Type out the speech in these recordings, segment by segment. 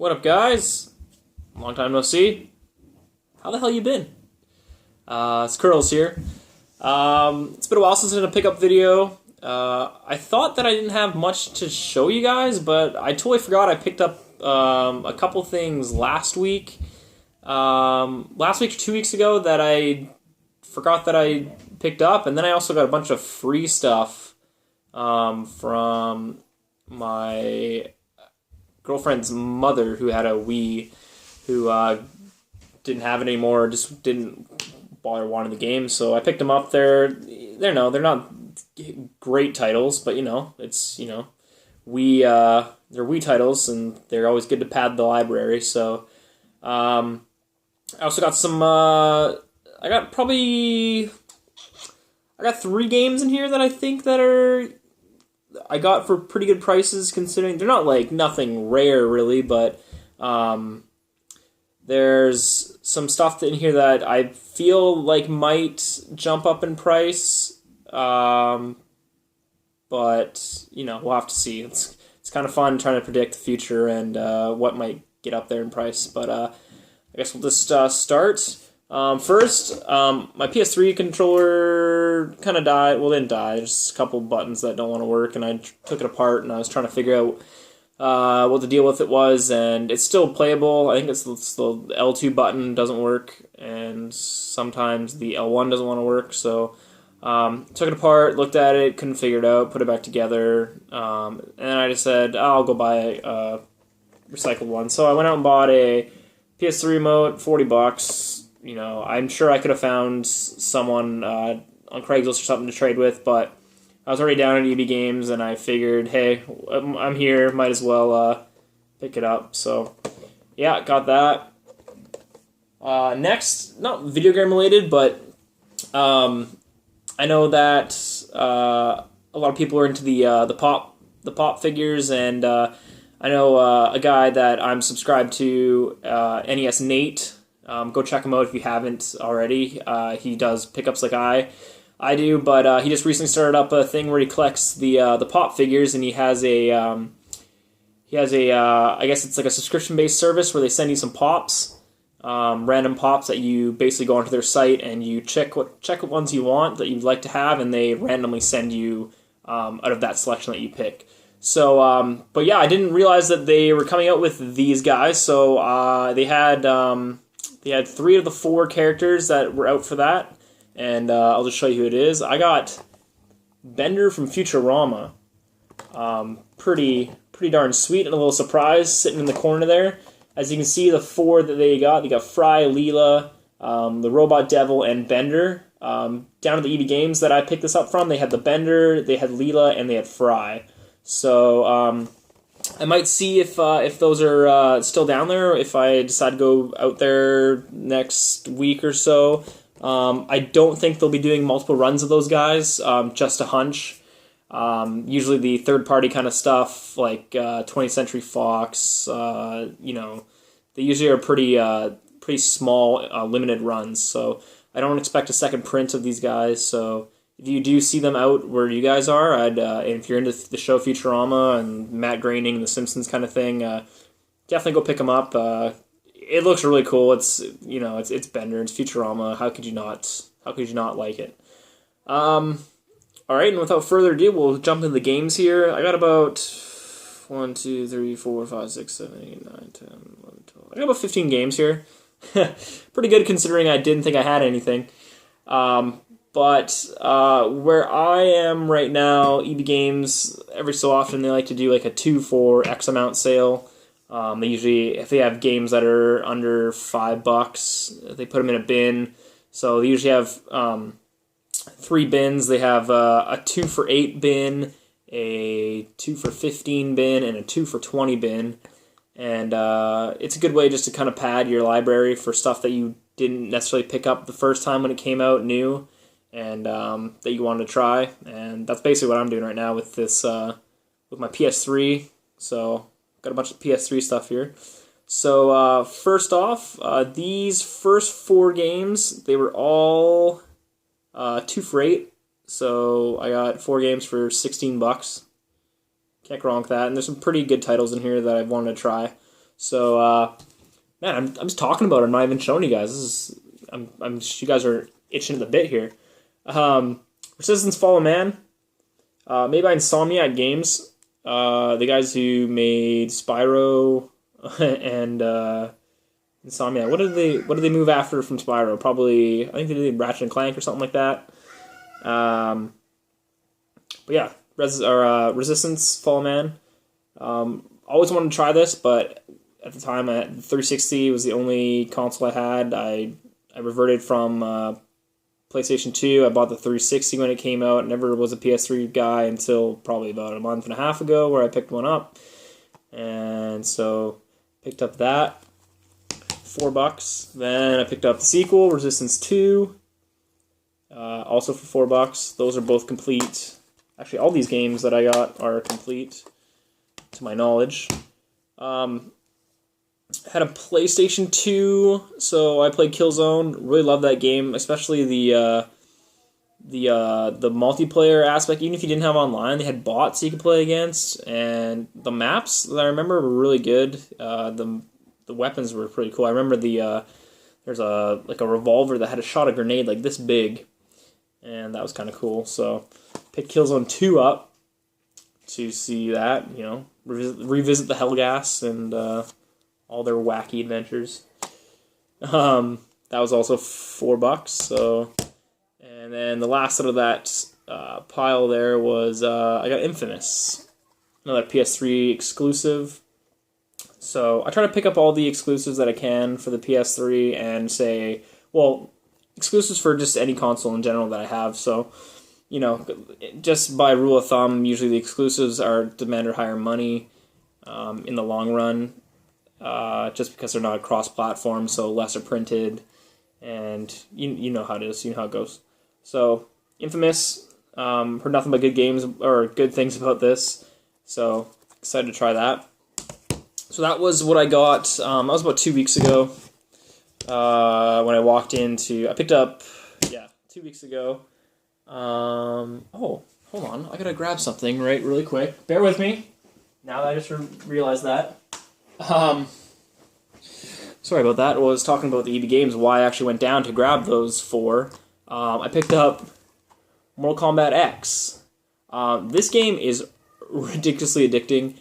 What up, guys? Long time no see. How the hell you been? It's Curls here. It's been a while since I did a pickup video. I thought that I didn't have much to show you guys, but I totally forgot I picked up a couple things last week. Last week or 2 weeks ago that I forgot that I picked up, and then I also got a bunch of free stuff from my girlfriend's mother who had a Wii, who didn't have it anymore, just didn't bother wanting the game. So I picked them up. They're not great titles, but it's Wii. They're Wii titles, and they're always good to pad the library. So I also got some. I got 3 games in here that I think that I got for pretty good prices, considering they're not like nothing rare really, but there's some stuff in here that I feel like might jump up in price, but we'll have to see. It's kind of fun trying to predict the future and what might get up there in price. But I guess we'll just start. First, my PS3 controller kind of died. Well, it didn't die. There's a couple buttons that don't want to work, and I took it apart, and I was trying to figure out what the deal with it was, and it's still playable. I think it's the L2 button doesn't work, and sometimes the L1 doesn't want to work, so took it apart, looked at it, couldn't figure it out, put it back together, and I just said, I'll go buy a recycled one. So I went out and bought a PS3 remote, $40. I'm sure I could have found someone on Craigslist or something to trade with, but I was already down at EB Games, and I figured, hey, I'm here, might as well pick it up. So, yeah, got that. Next, not video game related, but I know that a lot of people are into the pop figures, and I know a guy that I'm subscribed to, NES Nate. Go check him out if you haven't already. He does pickups like I do, but he just recently started up a thing where he collects the pop figures, and he has a I guess it's like a subscription based service where they send you some pops, random pops that you basically go onto their site and you check what ones you want that you'd like to have, and they randomly send you out of that selection that you pick. So, but yeah, I didn't realize that they were coming out with these guys. So they had 3 of the 4 characters that were out for that, and I'll just show you who it is. I got Bender from Futurama. Pretty darn sweet, and a little surprise sitting in the corner there. As you can see, the 4 that they got Fry, Leela, the Robot Devil, and Bender. Down at the EB Games that I picked this up from, they had the Bender, they had Leela, and they had Fry. So, I might see if those are still down there, if I decide to go out there next week or so. I don't think they'll be doing multiple runs of those guys, just a hunch. Usually the third-party kind of stuff, like 20th Century Fox, they usually are pretty small, limited runs, so I don't expect a second print of these guys, so if you do see them out where you guys are, and if you're into the show Futurama and Matt Groening and The Simpsons kind of thing, definitely go pick them up. It looks really cool. It's Bender, it's Futurama. How could you not like it? All right, and without further ado, we'll jump into the games here. I got about 1, 2, 3, 4, 5, 6, 7, 8, 9, 10, 11, 12. I got about 15 games here. Pretty good considering I didn't think I had anything. But where I am right now, EB Games, every so often they like to do like a 2 for X amount sale. They usually, if they have games that are under $5, they put them in a bin. So they usually have 3 bins. They have a 2 for 8 bin, a 2 for 15 bin, and a 2 for 20 bin. And it's a good way just to kind of pad your library for stuff that you didn't necessarily pick up the first time when it came out new, and that you wanted to try. And that's basically what I'm doing right now with this, with my PS3. So got a bunch of PS3 stuff here. So first off, these first 4 games, they were all 2 for 8. So I got 4 games for $16. Can't go wrong with that. And there's some pretty good titles in here that I've wanted to try. So, man, I'm just talking about it. I'm not even showing you guys. You guys are itching at the bit here. Resistance Fall of Man, made by Insomniac Games. The guys who made Spyro and Insomniac. What did they move after from Spyro? Probably, I think they did Ratchet and Clank or something like that. But yeah, Resistance Fall of Man. Always wanted to try this, but at the time, the 360 was the only console I had. I reverted from PlayStation 2. I bought the 360 when it came out. Never was a PS3 guy until probably about a month and a half ago, where I picked one up. And so, picked up that. $4. Then I picked up the sequel, Resistance 2. Also for $4. Those are both complete. Actually, all these games that I got are complete, to my knowledge. Had a PlayStation 2, so I played Killzone. Really loved that game, especially the multiplayer aspect. Even if you didn't have online, they had bots you could play against, and the maps that I remember were really good. The weapons were pretty cool. I remember there's a revolver that had a shot a grenade like this big, and that was kind of cool. So picked Killzone 2 up to see that, revisit the Hellgas and all their wacky adventures. That was also $4. So, and then the last out of that pile there was I got Infamous, another PS3 exclusive. So I try to pick up all the exclusives that I can for the PS3 and say, well, exclusives for just any console in general that I have. So, just by rule of thumb, usually the exclusives are demanded higher money in the long run. Just because they're not cross-platform, so less are printed, and you know how it is, you know how it goes. So, Infamous, heard nothing but good games, or good things about this, so excited to try that. So that was what I got, that was about 2 weeks ago, when I walked into, I picked up, 2 weeks ago. Oh, hold on, I gotta grab something really quick. Bear with me, now that I just realized that. Sorry about that. I was talking about the EB Games, why I actually went down to grab those four. I picked up Mortal Kombat X. This game is ridiculously addicting.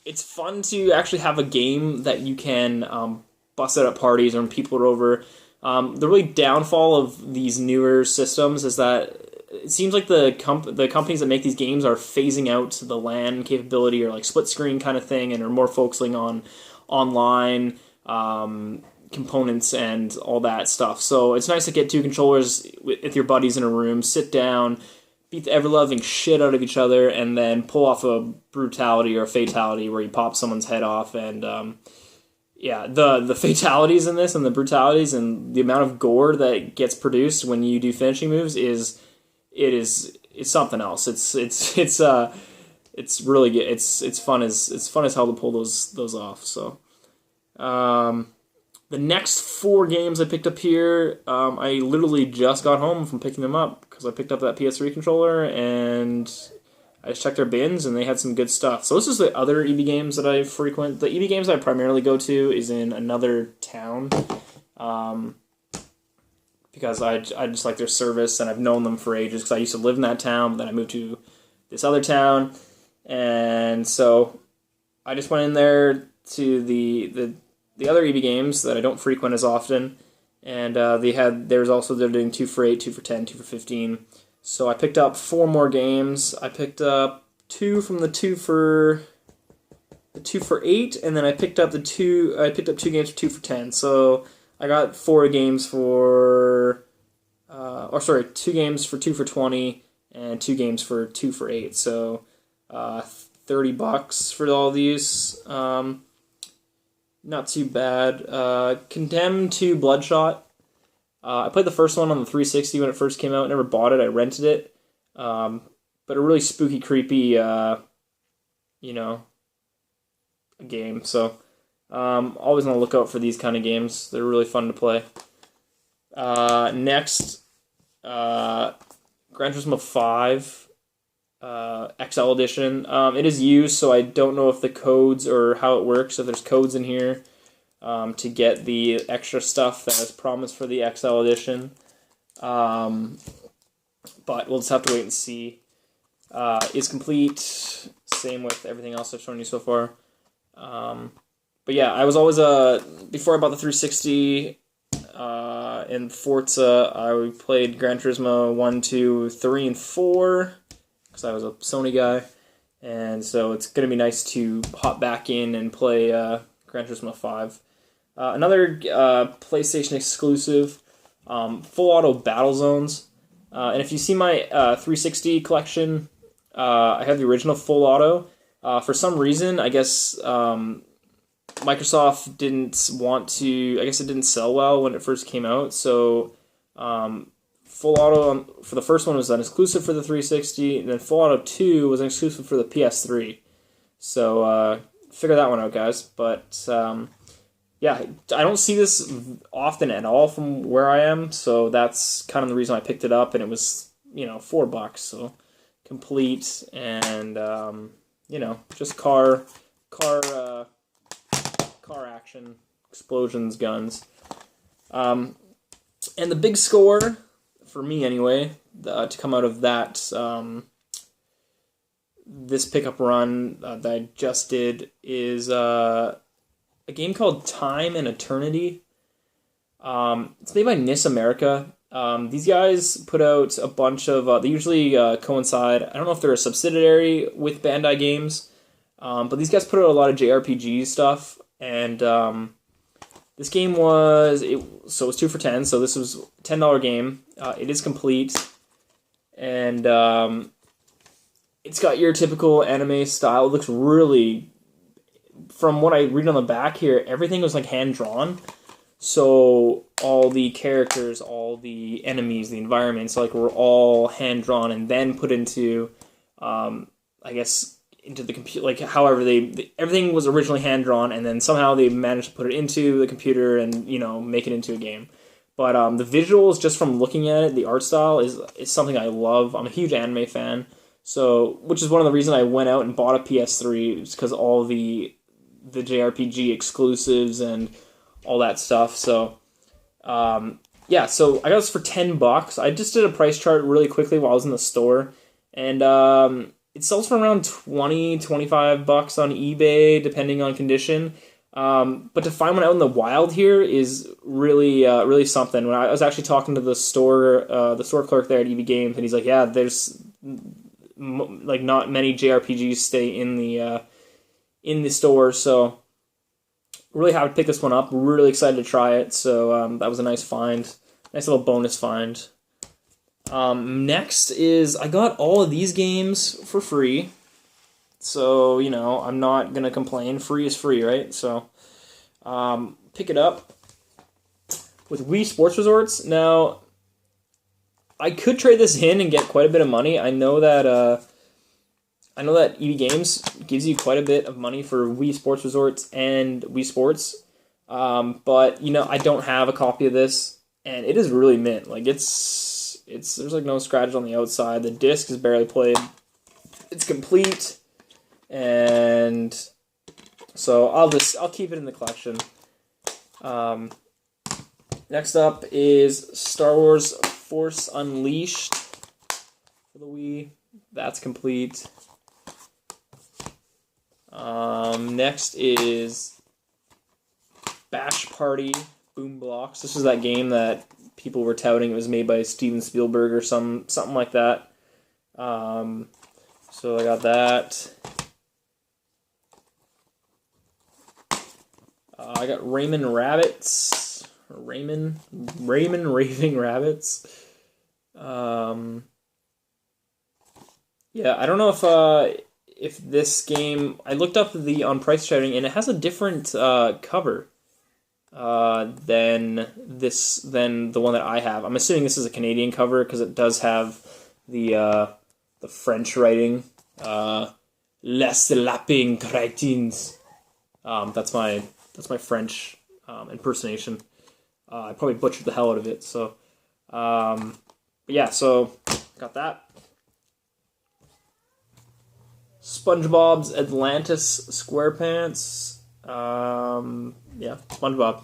It's fun to actually have a game that you can bust out at parties or when people are over. The really downfall of these newer systems is that it seems like the companies that make these games are phasing out the LAN capability or like split screen kind of thing, and are more focusing on online components and all that stuff. So it's nice to get two controllers with your buddies in a room, sit down, beat the ever-loving shit out of each other, and then pull off a brutality or a fatality where you pop someone's head off. And the fatalities in this and the brutalities and the amount of gore that gets produced when you do finishing moves is something else. It's really good. It's fun as hell to pull those off. So, the next 4 games I picked up here, I literally just got home from picking them up because I picked up that PS3 controller and I just checked their bins and they had some good stuff. So this is the other EB Games that I frequent. The EB Games I primarily go to is in another town. Because I just like their service, and I've known them for ages, because I used to live in that town, but then I moved to this other town, and so I just went in there to the other EB Games that I don't frequent as often, and they're doing 2 for 8, 2 for 10, 2 for 15, so I picked up 4 more games. I picked up 2 from the 2 for 8, and then I picked up 2 games for 2 for 10, so I got 4 games for, 2 games for 2 for 20, and 2 games for 2 for 8. So, $30 for all these. Not too bad. Condemned 2 Bloodshot. I played the first one on the 360 when it first came out. Never bought it. I rented it. But a really spooky, creepy, game. So, always on the lookout for these kind of games. They're really fun to play. Next, Gran Turismo 5. XL edition. It is used, so I don't know if the codes or how it works. If there's codes in here to get the extra stuff that is promised for the XL edition. But we'll just have to wait and see. Is complete. Same with everything else I've shown you so far. But yeah, I was always before I bought the 360 in Forza, I played Gran Turismo 1, 2, 3, and 4 because I was a Sony guy, and so it's gonna be nice to hop back in and play Gran Turismo 5. Another PlayStation exclusive, Full Auto Battle Zones. And if you see my 360 collection, I have the original Full Auto. For some reason, I guess Microsoft didn't want to. I guess it didn't sell well when it first came out. So Full Auto for the first one was an exclusive for the 360, and then Full Auto 2 was an exclusive for the PS3. So figure that one out, guys. But yeah, I don't see this often at all from where I am, so that's kind of the reason I picked it up, and it was, $4, so complete, and, just car action, explosions, guns. And the big score, for me anyway, to come out of that, this pickup run that I just did is, a game called Time and Eternity. It's made by NIS America. These guys put out a bunch of... they usually coincide... I don't know if they're a subsidiary with Bandai Games, but these guys put out a lot of JRPG stuff, and this game was... it was 2 for $10, so this was a $10 game. It is complete, and it's got your typical anime style. It looks really... From what I read on the back here, everything was like hand-drawn. So all the characters, all the enemies, the environments, were all hand-drawn and then put into, I guess, into the computer. However, everything was originally hand-drawn, and then somehow they managed to put it into the computer and, make it into a game. But the visuals, just from looking at it, the art style is something I love. I'm a huge anime fan, so which is one of the reasons I went out and bought a PS3, is because all the JRPG exclusives and all that stuff. So, yeah, so I got this for $10. I just did a price chart really quickly while I was in the store, and it sells for around $20-$25 on eBay, depending on condition. But to find one out in the wild here is really, really something. When I was actually talking to the store clerk there at EB Games, and he's like, "Yeah, there's not many JRPGs stay in the store." So really happy to pick this one up. Really excited to try it. So that was a nice find, nice little bonus find. Next is I got all of these games for free. So, I'm not going to complain. Free is free, right? So, pick it up. With Wii Sports Resorts, now, I could trade this in and get quite a bit of money. I know that EB Games gives you quite a bit of money for Wii Sports Resorts and Wii Sports. But, I don't have a copy of this, and it is really mint. There's no scratch on the outside. The disc is barely played. It's complete. And so I'll keep it in the collection. Next up is Star Wars Force Unleashed for the Wii. That's complete. Next is Bash Party Boom Blocks. This was that game that people were touting. It was made by Steven Spielberg or something like that. So I got that. I got Rayman Raving Rabbits. Yeah, I don't know if this game... I looked up on price charting, and it has a different cover than the one that I have. I'm assuming this is a Canadian cover because it does have the French writing. Les lapins crétins. That's my French impersonation. I probably butchered the hell out of it. So, but yeah, so got that. SpongeBob's Atlantis SquarePants. Yeah, SpongeBob.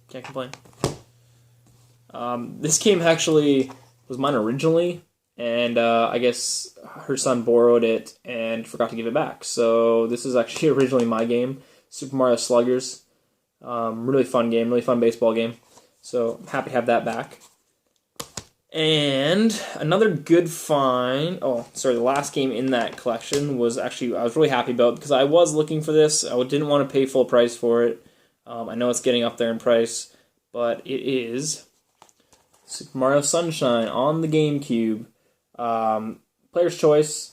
Can't complain. This game actually was mine originally, and I guess her son borrowed it and forgot to give it back. So this is actually originally my game, Super Mario Sluggers. Really fun game, really fun baseball game. So I'm happy to have that back. And another good find. Oh, sorry, the last game in that collection was actually I was really happy about because I was looking for this. I didn't want to pay full price for it. I know it's getting up there in price, but it is Super Mario Sunshine on the GameCube. Player's choice.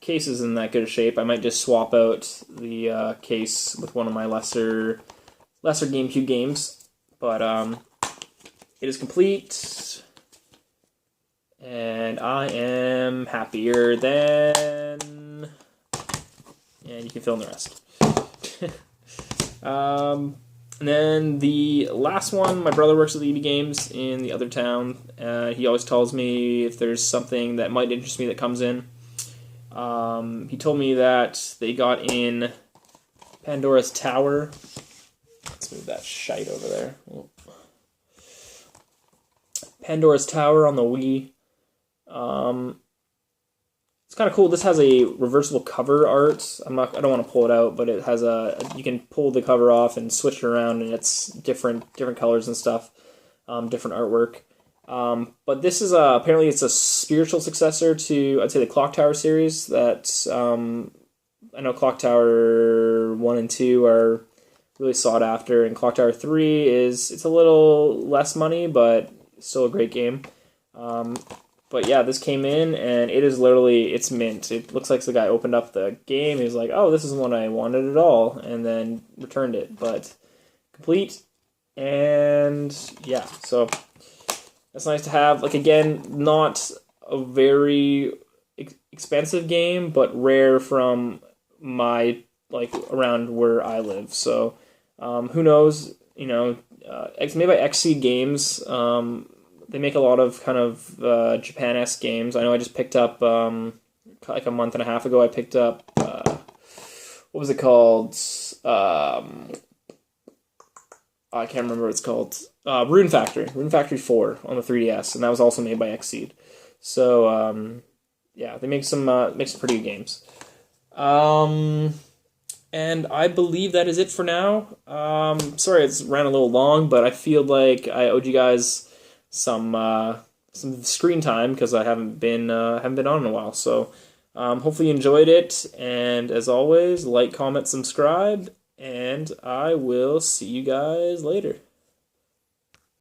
Case isn't that good of shape. I might just swap out the case with one of my lesser GameCube games. But it is complete, and I am happier than... And you can fill in the rest. And then the last one, my brother works at the EB Games in the other town. He always tells me if there's something that might interest me that comes in. He told me that they got in Pandora's Tower. Let's move that shite over there. Pandora's Tower on the Wii. It's kind of cool. This has a reversible cover art. I don't want to pull it out, but it has you can pull the cover off and switch it around, and it's different colors and stuff, different artwork. But this is apparently it's a spiritual successor to, I'd say, the Clock Tower series. That I know Clock Tower 1 and 2 are really sought after, and Clock Tower 3 it's a little less money, but still a great game. But yeah, this came in, and it is literally, it's mint. It looks like the guy opened up the game, he was like, oh, this isn't what I wanted at all, and then returned it. But complete, and yeah, so that's nice to have. Like, again, not a very expensive game, but rare from around where I live. So who knows, made by Xseed Games. They make a lot of kind of Japan-esque games. I know I just picked up, like a month and a half ago, I picked up, what was it called? I can't remember what it's called. Rune Factory 4 on the 3DS, and that was also made by Xseed. So, yeah, they make some pretty good games. And I believe that is it for now. Sorry, it's ran a little long, but I feel like I owed you guys some screen time because I haven't been on in a while. So hopefully you enjoyed it, and as always, like, comment, subscribe, and I will see you guys later.